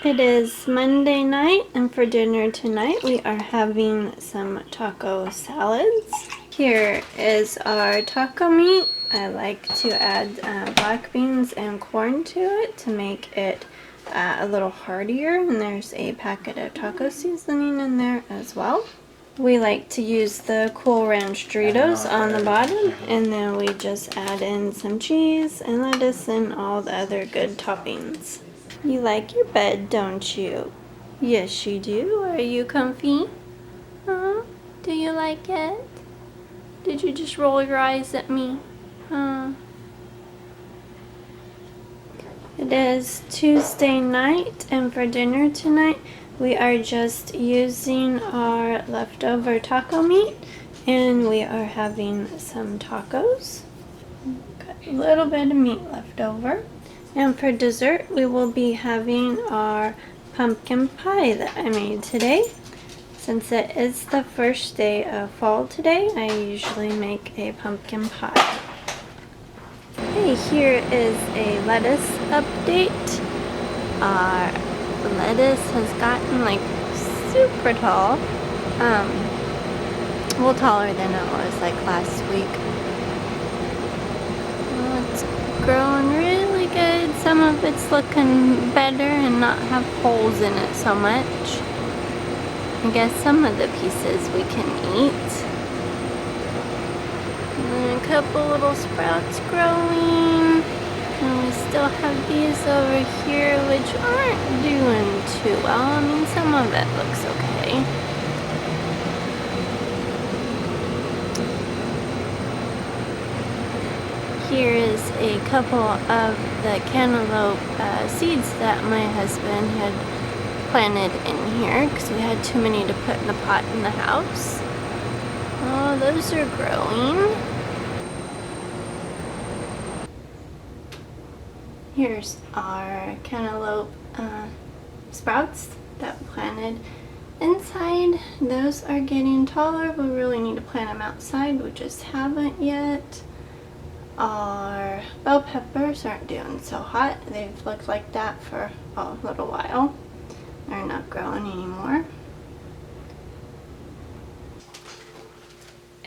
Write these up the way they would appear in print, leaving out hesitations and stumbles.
It is Monday night, and for dinner tonight we are having some taco salads. Here is our taco meat. I like to add black beans and corn to it to make it a little heartier, and there's a packet of taco seasoning in there as well. We like to use the Cool Ranch Doritos on the bottom, and then we just add in some cheese and lettuce and all the other good toppings. You like your bed, don't you? Yes, you do. Are you comfy? Huh? Do you like it? Did you just roll your eyes at me? Huh? It is Tuesday night, and for dinner tonight, we are just using our leftover taco meat, and we are having some tacos. Got a little bit of meat left over. And for dessert, we will be having our pumpkin pie that I made today. Since it is the first day of fall today, I usually make a pumpkin pie. Hey, here is a lettuce update. Our lettuce has gotten like super tall. Well, taller than it was like last week. Well, it's growing really good. Some of it's looking better and not have holes in it so much. I guess some of the pieces we can eat. And then a couple little sprouts growing. And we still have these over here which aren't doing too well. I mean, some of it looks okay. Here is a couple of the cantaloupe seeds that my husband had planted in here because we had too many to put in the pot in the house. Oh, those are growing. Here's our cantaloupe sprouts that we planted inside. Those are getting taller. We really need to plant them outside. We just haven't yet. Our bell peppers aren't doing so hot. They've looked like that for a little while. They're not growing anymore.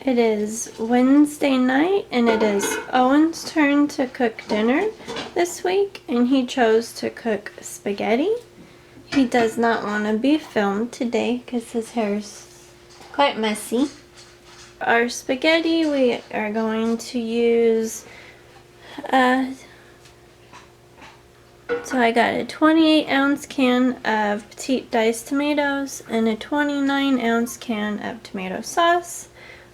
It is Wednesday night, and it is Owen's turn to cook dinner this week, and he chose to cook spaghetti. He does not want to be filmed today because his hair's quite messy. Our spaghetti, we are going to use, so I got a 28-ounce can of petite diced tomatoes and a 29-ounce can of tomato sauce.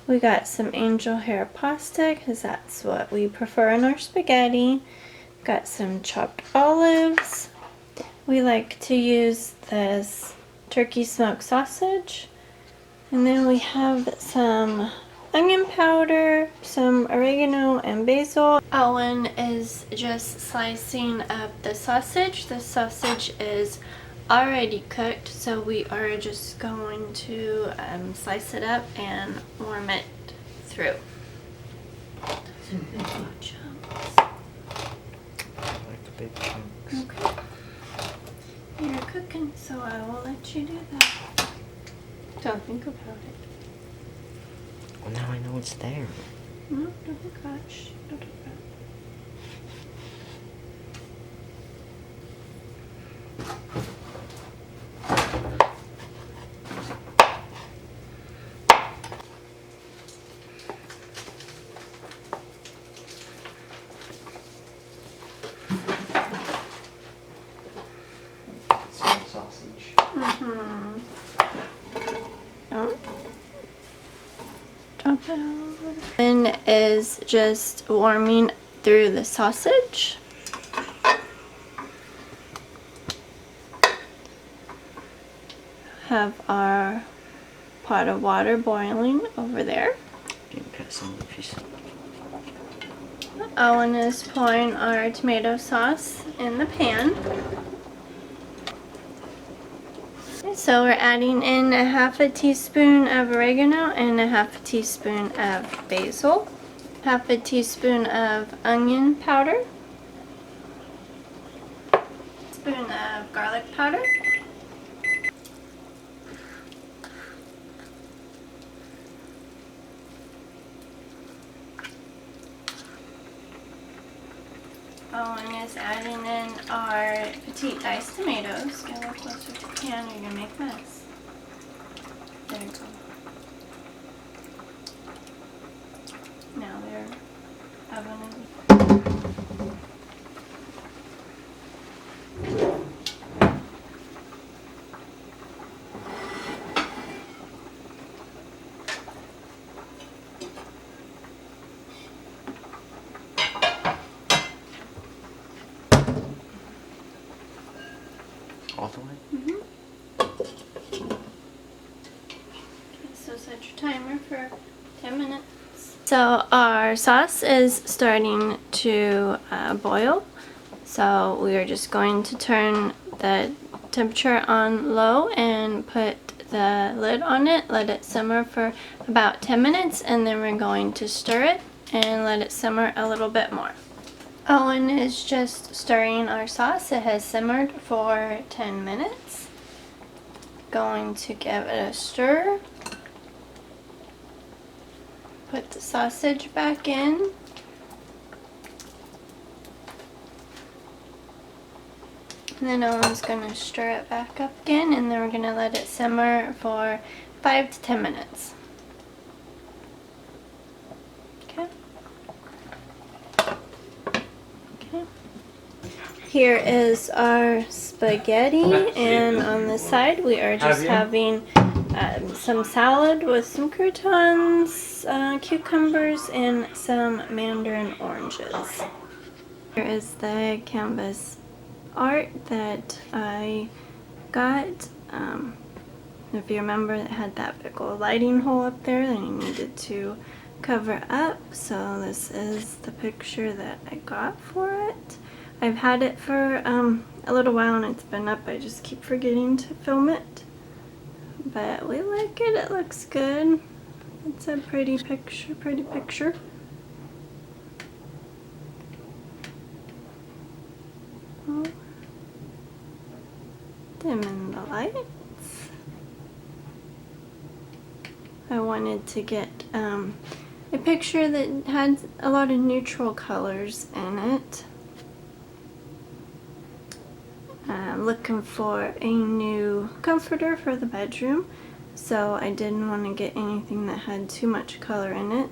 We got some angel hair pasta because that's what we prefer in our spaghetti. Got some chopped olives. We like to use this turkey smoked sausage. And then we have some onion powder, some oregano and basil. Owen is just slicing up the sausage. The sausage is already cooked, so we are just going to slice it up and warm it through. Some big chunks. I like the big chunks. Okay. You're cooking, so I will let you do that. Don't think about it. Well, now I know it's there. No, don't gosh. Don't do that. Some sausage. Mm-hmm. Don't drop it all over. And is just warming through the sausage. Have our pot of water boiling over there. You can cut some if you see. Owen is pouring our tomato sauce in the pan. So we're adding in a half a teaspoon of oregano and a half a teaspoon of basil, half a teaspoon of onion powder, tablespoon of garlic powder. Owen is adding in our petite diced tomatoes. Get a little closer to the pan, you're gonna make a mess. There you go. Now they're oven. All the way? Mm-hmm. Okay, so set your timer for 10 minutes. So our sauce is starting to boil. So we are just going to turn the temperature on low and put the lid on it, let it simmer for about 10 minutes, and then we're going to stir it and let it simmer a little bit more. Owen is just stirring our sauce. It has simmered for 10 minutes. Going to give it a stir. Put the sausage back in. And then Owen's going to stir it back up again, and then we're going to let it simmer for 5 to 10 minutes. Okay. Okay. Here is our spaghetti, and on the side we are just having some salad with some croutons, cucumbers, and some mandarin oranges. Here is the canvas art that I got. If you remember, it had that big old lighting hole up there that I needed to cover up. So this is the picture that I got for it. I've had it for a little while and it's been up. I just keep forgetting to film it. But we like it. It looks good. It's a pretty picture, pretty picture. Oh. Dimming the lights. I wanted to get a picture that had a lot of neutral colors in it. I'm looking for a new comforter for the bedroom, so I didn't want to get anything that had too much color in it.